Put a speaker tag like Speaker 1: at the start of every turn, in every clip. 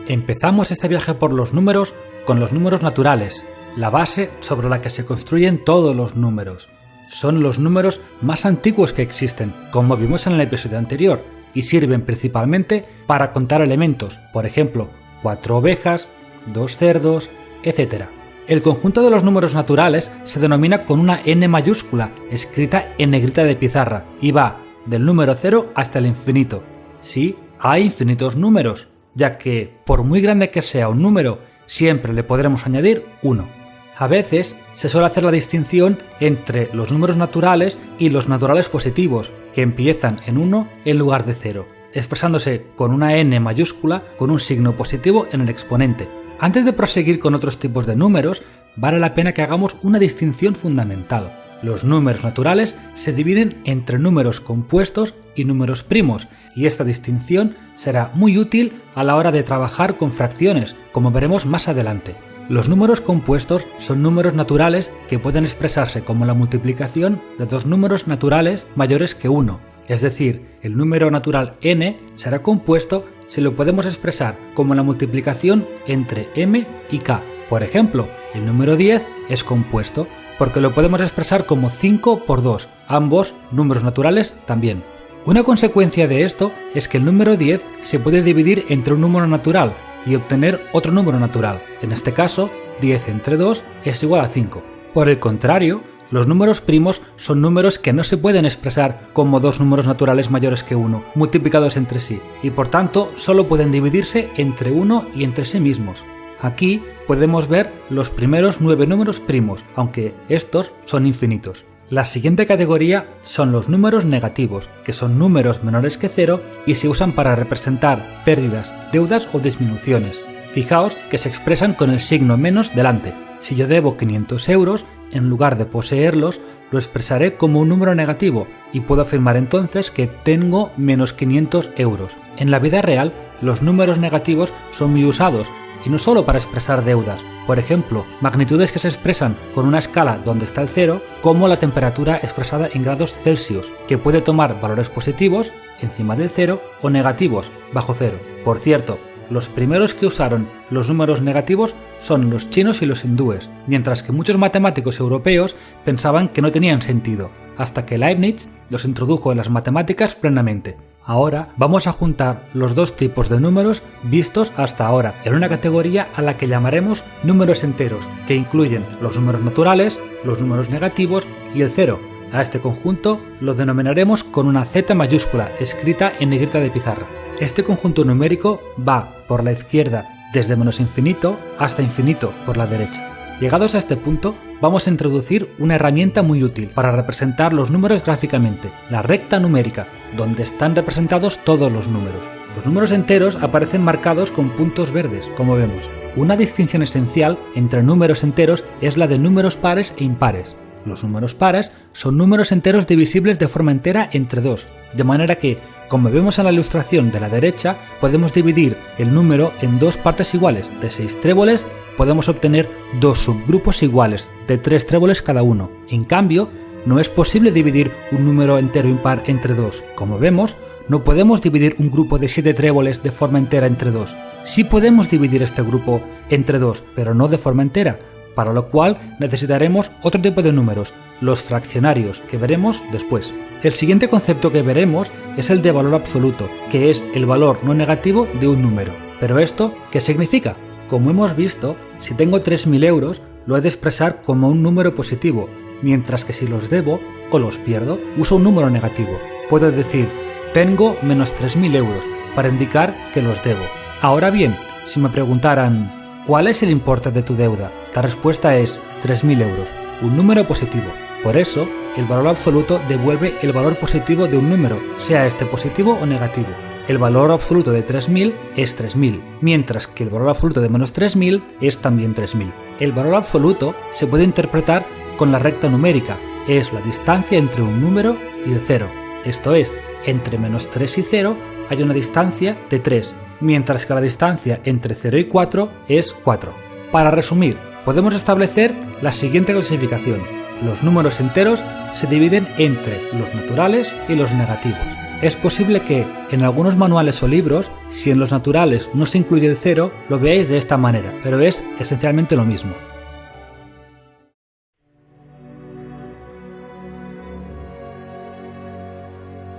Speaker 1: Empezamos este viaje por los números con los números naturales, la base sobre la que se construyen todos los números. Son los números más antiguos que existen, como vimos en el episodio anterior, y sirven principalmente para contar elementos, por ejemplo, 4 ovejas, 2 cerdos, etc. El conjunto de los números naturales se denomina con una N mayúscula, escrita en negrita de pizarra, y va del número 0 hasta el infinito. Sí, hay infinitos números, ya que, por muy grande que sea un número, siempre le podremos añadir 1. A veces se suele hacer la distinción entre los números naturales y los naturales positivos, que empiezan en 1 en lugar de 0, expresándose con una N mayúscula con un signo positivo en el exponente. Antes de proseguir con otros tipos de números, vale la pena que hagamos una distinción fundamental. Los números naturales se dividen entre números compuestos y números primos, y esta distinción será muy útil a la hora de trabajar con fracciones, como veremos más adelante. Los números compuestos son números naturales que pueden expresarse como la multiplicación de dos números naturales mayores que 1. Es decir, el número natural n será compuesto si lo podemos expresar como la multiplicación entre m y k. Por ejemplo, el número 10 es compuesto porque lo podemos expresar como 5 por 2, ambos números naturales también. Una consecuencia de esto es que el número 10 se puede dividir entre un número natural y obtener otro número natural. En este caso, 10 entre 2 es igual a 5. Por el contrario, los números primos son números que no se pueden expresar como dos números naturales mayores que 1, multiplicados entre sí, y por tanto solo pueden dividirse entre 1 y entre sí mismos. Aquí podemos ver los primeros 9 números primos, aunque estos son infinitos. La siguiente categoría son los números negativos, que son números menores que 0 y se usan para representar pérdidas, deudas o disminuciones. Fijaos que se expresan con el signo menos delante. Si yo debo 500 euros, en lugar de poseerlos, lo expresaré como un número negativo y puedo afirmar entonces que tengo menos 500 euros. En la vida real, los números negativos son muy usados, y no solo para expresar deudas, por ejemplo, magnitudes que se expresan con una escala donde está el 0, como la temperatura expresada en grados Celsius, que puede tomar valores positivos, encima del 0, o negativos, bajo 0. Por cierto, los primeros que usaron los números negativos son los chinos y los hindúes, mientras que muchos matemáticos europeos pensaban que no tenían sentido, hasta que Leibniz los introdujo en las matemáticas plenamente. Ahora vamos a juntar los dos tipos de números vistos hasta ahora en una categoría a la que llamaremos números enteros, que incluyen los números naturales, los números negativos y el 0. A este conjunto lo denominaremos con una Z mayúscula escrita en negrita de pizarra. Este conjunto numérico va por la izquierda desde menos infinito hasta infinito por la derecha. Llegados a este punto, vamos a introducir una herramienta muy útil para representar los números gráficamente, la recta numérica, donde están representados todos los números. Los números enteros aparecen marcados con puntos verdes, como vemos. Una distinción esencial entre números enteros es la de números pares e impares. Los números pares son números enteros divisibles de forma entera entre 2, de manera que, como vemos en la ilustración de la derecha, podemos dividir el número en dos partes iguales de 6 tréboles, podemos obtener dos subgrupos iguales de 3 tréboles cada uno. En cambio, no es posible dividir un número entero impar entre 2. Como vemos, no podemos dividir un grupo de 7 tréboles de forma entera entre 2. Sí podemos dividir este grupo entre 2, pero no de forma entera, para lo cual necesitaremos otro tipo de números, los fraccionarios, que veremos después. El siguiente concepto que veremos es el de valor absoluto, que es el valor no negativo de un número. ¿Pero esto qué significa? Como hemos visto, si tengo 3.000 euros, lo he de expresar como un número positivo, mientras que si los debo o los pierdo, uso un número negativo. Puedo decir, tengo menos 3.000 euros, para indicar que los debo. Ahora bien, si me preguntaran, ¿cuál es el importe de tu deuda? La respuesta es 3.000 euros, un número positivo. Por eso, el valor absoluto devuelve el valor positivo de un número, sea este positivo o negativo. El valor absoluto de 3.000 es 3.000, mientras que el valor absoluto de menos 3.000 es también 3.000. El valor absoluto se puede interpretar con la recta numérica, es la distancia entre un número y el 0. Esto es, entre menos 3 y 0 hay una distancia de 3, mientras que la distancia entre 0 y 4 es 4. Para resumir, podemos establecer la siguiente clasificación. Los números enteros se dividen entre los naturales y los negativos. Es posible que, en algunos manuales o libros, si en los naturales no se incluye el 0, lo veáis de esta manera, pero es esencialmente lo mismo.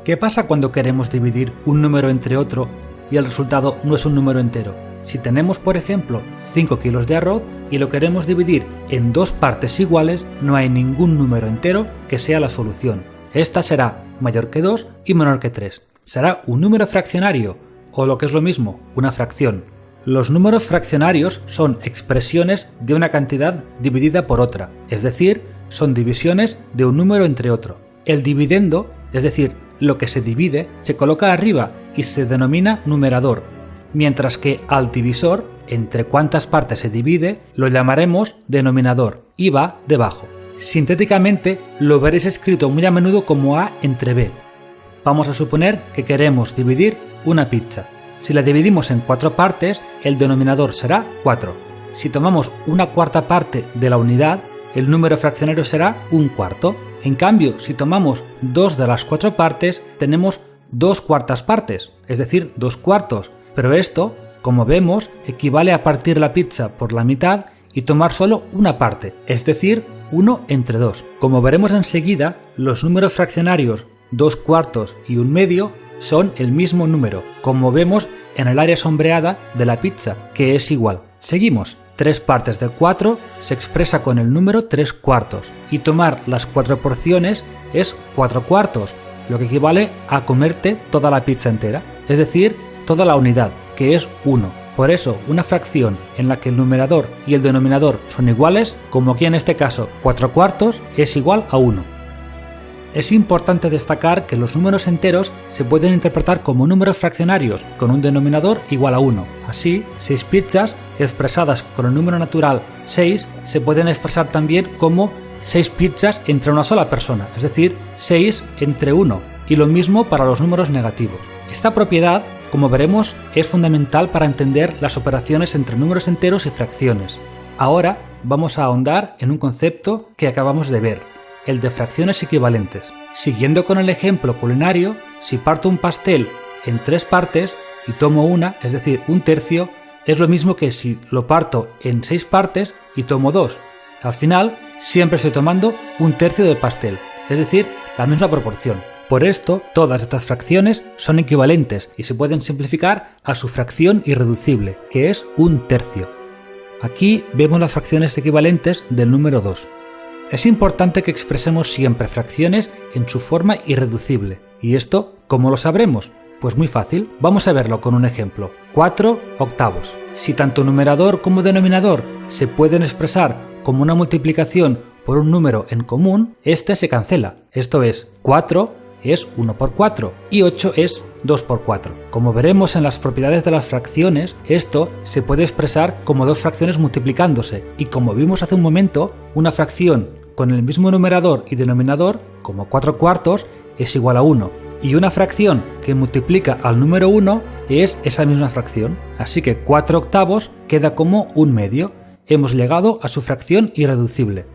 Speaker 1: ¿Qué pasa cuando queremos dividir un número entre otro y el resultado no es un número entero? Si tenemos, por ejemplo, 5 kilos de arroz y lo queremos dividir en dos partes iguales, no hay ningún número entero que sea la solución. Esta será mayor que 2 y menor que 3. Será un número fraccionario, o lo que es lo mismo, una fracción. Los números fraccionarios son expresiones de una cantidad dividida por otra, es decir, son divisiones de un número entre otro. El dividendo, es decir, lo que se divide, se coloca arriba y se denomina numerador, mientras que al divisor, entre cuántas partes se divide, lo llamaremos denominador y va debajo. Sintéticamente, lo veréis escrito muy a menudo como A entre B. Vamos a suponer que queremos dividir una pizza. Si la dividimos en 4 partes, el denominador será 4. Si tomamos una cuarta parte de la unidad, el número fraccionario será un cuarto. En cambio, si tomamos 2 de las 4 partes, tenemos 2 cuartas partes, es decir, 2 cuartos. Pero esto, como vemos, equivale a partir la pizza por la mitad y tomar solo una parte, es decir, 1 entre 2. Como veremos enseguida, los números fraccionarios 2 cuartos y 1 medio son el mismo número, como vemos en el área sombreada de la pizza, que es igual. Seguimos. 3 partes de 4 se expresa con el número 3 cuartos y tomar las 4 porciones es 4 cuartos, lo que equivale a comerte toda la pizza entera, es decir, toda la unidad, que es 1. Por eso, una fracción en la que el numerador y el denominador son iguales, como aquí en este caso 4 cuartos, es igual a 1. Es importante destacar que los números enteros se pueden interpretar como números fraccionarios con un denominador igual a 1. Así, 6 pizzas expresadas con el número natural 6 se pueden expresar también como 6 pizzas entre una sola persona, es decir, 6 entre 1, y lo mismo para los números negativos. Esta propiedad, como veremos, es fundamental para entender las operaciones entre números enteros y fracciones. Ahora vamos a ahondar en un concepto que acabamos de ver, el de fracciones equivalentes. Siguiendo con el ejemplo culinario, si parto un pastel en 3 partes y tomo una, es decir, un tercio, es lo mismo que si lo parto en 6 partes y tomo 2. Al final, siempre estoy tomando un tercio del pastel, es decir, la misma proporción. Por esto, todas estas fracciones son equivalentes y se pueden simplificar a su fracción irreducible, que es un tercio. Aquí vemos las fracciones equivalentes del número 2. Es importante que expresemos siempre fracciones en su forma irreducible. ¿Y esto cómo lo sabremos? Pues muy fácil, vamos a verlo con un ejemplo. 4 octavos. Si tanto numerador como denominador se pueden expresar como una multiplicación por un número en común, este se cancela. Esto es, 4 es 1 por 4 y 8 es 2 por 4. Como veremos en las propiedades de las fracciones, esto se puede expresar como dos fracciones multiplicándose, y como vimos hace un momento, una fracción con el mismo numerador y denominador, como 4 cuartos, es igual a 1, y una fracción que multiplica al número 1 es esa misma fracción, así que 4 octavos queda como un medio. Hemos llegado a su fracción irreducible.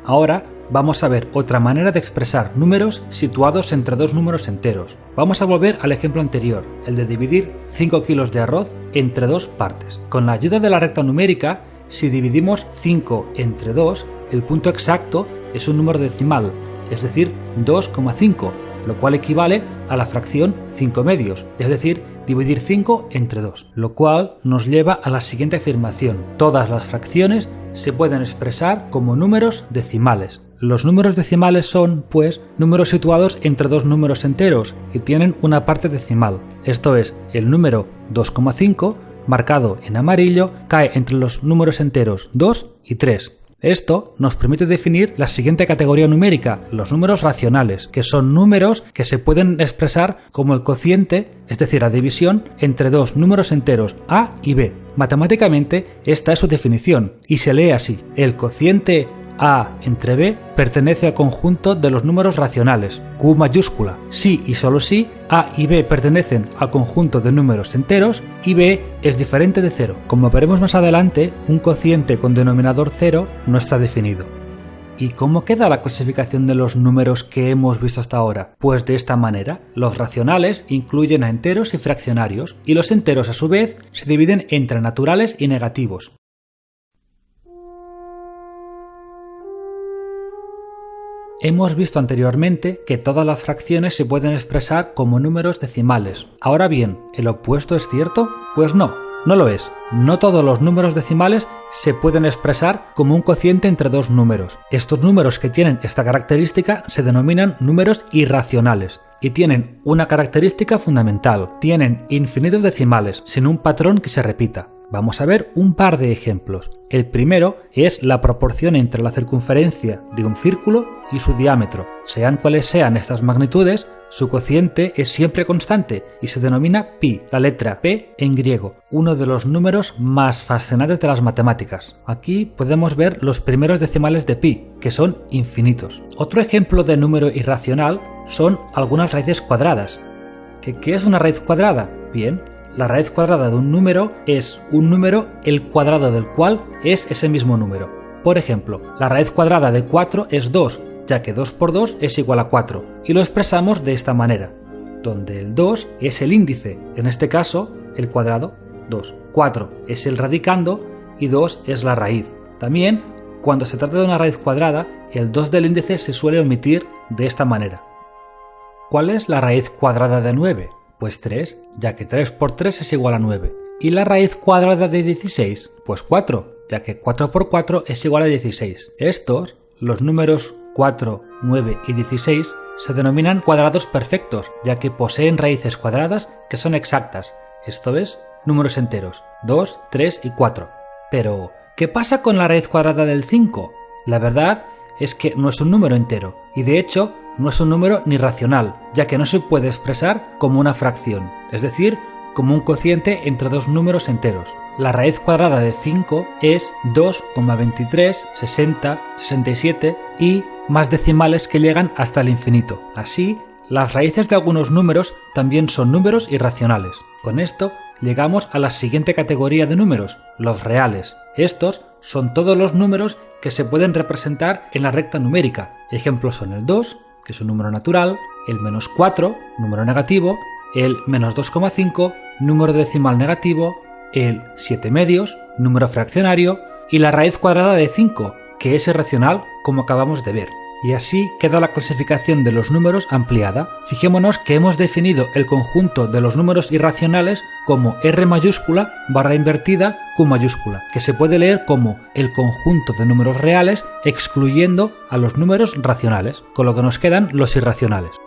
Speaker 1: Ahora vamos a ver otra manera de expresar números situados entre dos números enteros. Vamos a volver al ejemplo anterior, el de dividir 5 kilos de arroz entre dos partes. Con la ayuda de la recta numérica, si dividimos 5 entre 2, el punto exacto es un número decimal, es decir, 2,5, lo cual equivale a la fracción 5 medios, es decir, dividir 5 entre 2, lo cual nos lleva a la siguiente afirmación. Todas las fracciones se pueden expresar como números decimales. Los números decimales son, pues, números situados entre dos números enteros y tienen una parte decimal. Esto es, el número 2,5, marcado en amarillo, cae entre los números enteros 2 y 3. Esto nos permite definir la siguiente categoría numérica, los números racionales, que son números que se pueden expresar como el cociente, es decir, la división, entre dos números enteros A y B. Matemáticamente, esta es su definición, y se lee así: el cociente A entre B pertenece al conjunto de los números racionales, Q mayúscula. Si y solo si A y B pertenecen al conjunto de números enteros y B es diferente de 0. Como veremos más adelante, un cociente con denominador 0 no está definido. ¿Y cómo queda la clasificación de los números que hemos visto hasta ahora? Pues de esta manera. Los racionales incluyen a enteros y fraccionarios, y los enteros a su vez se dividen entre naturales y negativos. Hemos visto anteriormente que todas las fracciones se pueden expresar como números decimales. Ahora bien, ¿el opuesto es cierto? Pues no lo es. No todos los números decimales se pueden expresar como un cociente entre dos números. Estos números que tienen esta característica se denominan números irracionales y tienen una característica fundamental. Tienen infinitos decimales sin un patrón que se repita. Vamos a ver un par de ejemplos. El primero es la proporción entre la circunferencia de un círculo y su diámetro. Sean cuales sean estas magnitudes, su cociente es siempre constante y se denomina pi, la letra P en griego, uno de los números más fascinantes de las matemáticas. Aquí podemos ver los primeros decimales de pi, que son infinitos. Otro ejemplo de número irracional son algunas raíces cuadradas. ¿Qué es una raíz cuadrada? Bien, la raíz cuadrada de un número es un número el cuadrado del cual es ese mismo número. Por ejemplo, la raíz cuadrada de 4 es 2, ya que 2 por 2 es igual a 4, y lo expresamos de esta manera, donde el 2 es el índice, en este caso el cuadrado 2, 4 es el radicando y 2 es la raíz. También, cuando se trata de una raíz cuadrada, el 2 del índice se suele omitir de esta manera. ¿Cuál es la raíz cuadrada de 9? Pues 3, ya que 3 por 3 es igual a 9. ¿Y la raíz cuadrada de 16? Pues 4, ya que 4 por 4 es igual a 16. Estos, los números 4, 9 y 16, se denominan cuadrados perfectos, ya que poseen raíces cuadradas que son exactas, esto es, números enteros, 2, 3 y 4. Pero, ¿qué pasa con la raíz cuadrada del 5? La verdad es que no es un número entero, y de hecho, no es un número ni racional, ya que no se puede expresar como una fracción, es decir, como un cociente entre dos números enteros. La raíz cuadrada de 5 es 2,23, 60, 67 y más decimales que llegan hasta el infinito. Así, las raíces de algunos números también son números irracionales. Con esto, llegamos a la siguiente categoría de números, los reales. Estos son todos los números que se pueden representar en la recta numérica. Ejemplos son el 2, que es un número natural, el menos 4, número negativo, el menos 2,5, número decimal negativo, el 7 medios, número fraccionario, y la raíz cuadrada de 5, que es irracional, como acabamos de ver. Y así queda la clasificación de los números ampliada. Fijémonos que hemos definido el conjunto de los números irracionales como R mayúscula barra invertida Q mayúscula, que se puede leer como el conjunto de números reales excluyendo a los números racionales, con lo que nos quedan los irracionales.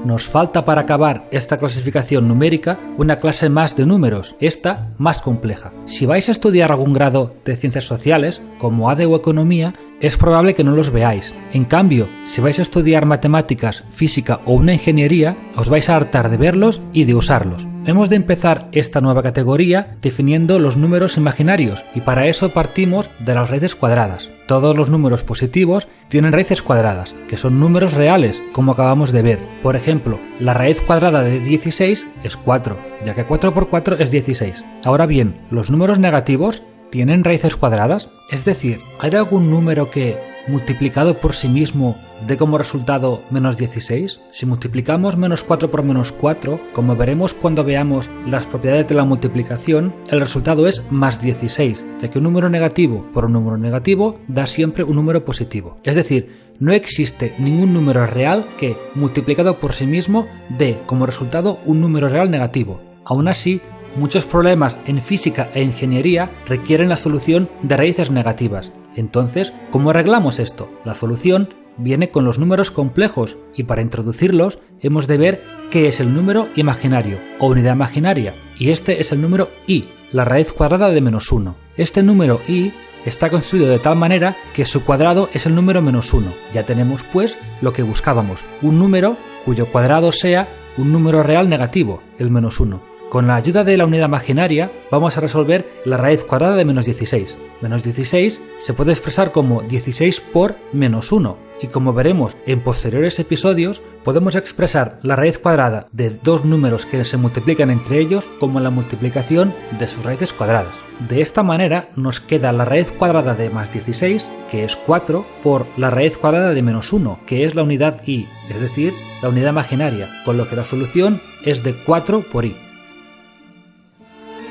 Speaker 1: Nos falta para acabar esta clasificación numérica una clase más de números, esta más compleja. Si vais a estudiar algún grado de ciencias sociales, como ADE o economía, es probable que no los veáis. En cambio, si vais a estudiar matemáticas, física o una ingeniería, os vais a hartar de verlos y de usarlos. Hemos de empezar esta nueva categoría definiendo los números imaginarios y para eso partimos de las raíces cuadradas. Todos los números positivos tienen raíces cuadradas, que son números reales, como acabamos de ver. Por ejemplo, la raíz cuadrada de 16 es 4, ya que 4 por 4 es 16. Ahora bien, los números negativos ¿tienen raíces cuadradas? Es decir, ¿hay algún número que, multiplicado por sí mismo, dé como resultado menos 16? Si multiplicamos menos 4 por menos 4, como veremos cuando veamos las propiedades de la multiplicación, el resultado es más 16, ya que un número negativo por un número negativo da siempre un número positivo. Es decir, no existe ningún número real que, multiplicado por sí mismo, dé como resultado un número real negativo. Aún así, muchos problemas en física e ingeniería requieren la solución de raíces negativas. Entonces, ¿cómo arreglamos esto? La solución viene con los números complejos y para introducirlos hemos de ver qué es el número imaginario o unidad imaginaria. Y este es el número i, la raíz cuadrada de menos 1. Este número i está construido de tal manera que su cuadrado es el número menos 1. Ya tenemos pues lo que buscábamos, un número cuyo cuadrado sea un número real negativo, el menos 1. Con la ayuda de la unidad imaginaria vamos a resolver la raíz cuadrada de menos 16. Menos 16 se puede expresar como 16 por menos 1 y y como veremos en posteriores episodios, podemos expresar la raíz cuadrada de dos números que se multiplican entre ellos como la multiplicación de sus raíces cuadradas. De esta manera nos queda la raíz cuadrada de más 16, que es 4, por la raíz cuadrada de menos 1, que es la unidad y, es decir, la unidad imaginaria, con lo que la solución es de 4 por i.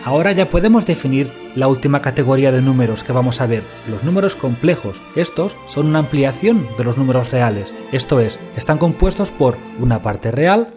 Speaker 1: Ahora ya podemos definir la última categoría de números que vamos a ver, los números complejos. Estos son una ampliación de los números reales, esto es, están compuestos por una parte real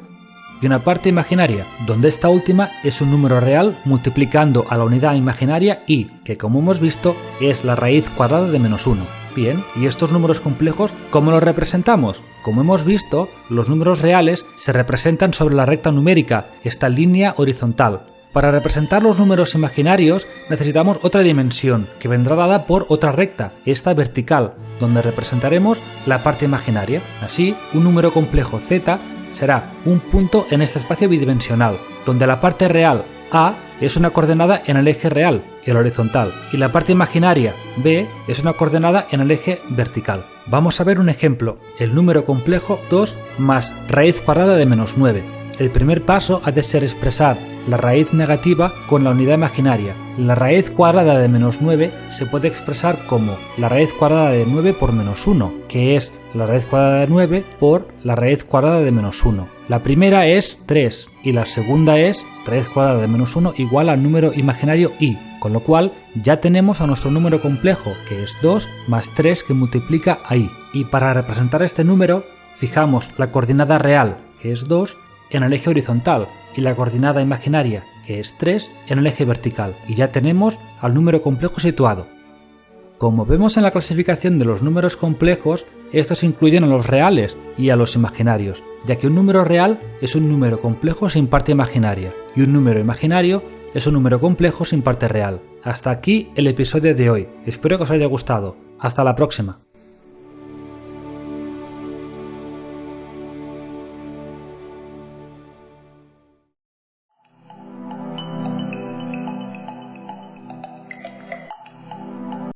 Speaker 1: y una parte imaginaria, donde esta última es un número real multiplicando a la unidad imaginaria i, que como hemos visto es la raíz cuadrada de menos 1. Bien, ¿y estos números complejos cómo los representamos? Como hemos visto, los números reales se representan sobre la recta numérica, esta línea horizontal. Para representar los números imaginarios necesitamos otra dimensión, que vendrá dada por otra recta, esta vertical, donde representaremos la parte imaginaria. Así, un número complejo z será un punto en este espacio bidimensional, donde la parte real a es una coordenada en el eje real, el horizontal, y la parte imaginaria b es una coordenada en el eje vertical. Vamos a ver un ejemplo, el número complejo 2 más raíz cuadrada de menos 9. El primer paso ha de ser expresar la raíz negativa con la unidad imaginaria. La raíz cuadrada de menos 9 se puede expresar como la raíz cuadrada de 9 por menos 1, que es la raíz cuadrada de 9 por la raíz cuadrada de menos 1. La primera es 3 y la segunda es raíz cuadrada de menos 1 igual al número imaginario i, con lo cual ya tenemos a nuestro número complejo, que es 2 más 3 que multiplica a i. Y para representar este número, fijamos la coordenada real, que es 2, en el eje horizontal y la coordenada imaginaria, que es 3, en el eje vertical, y ya tenemos al número complejo situado. Como vemos en la clasificación de los números complejos, estos incluyen a los reales y a los imaginarios, ya que un número real es un número complejo sin parte imaginaria, y un número imaginario es un número complejo sin parte real. Hasta aquí el episodio de hoy, espero que os haya gustado. Hasta la próxima.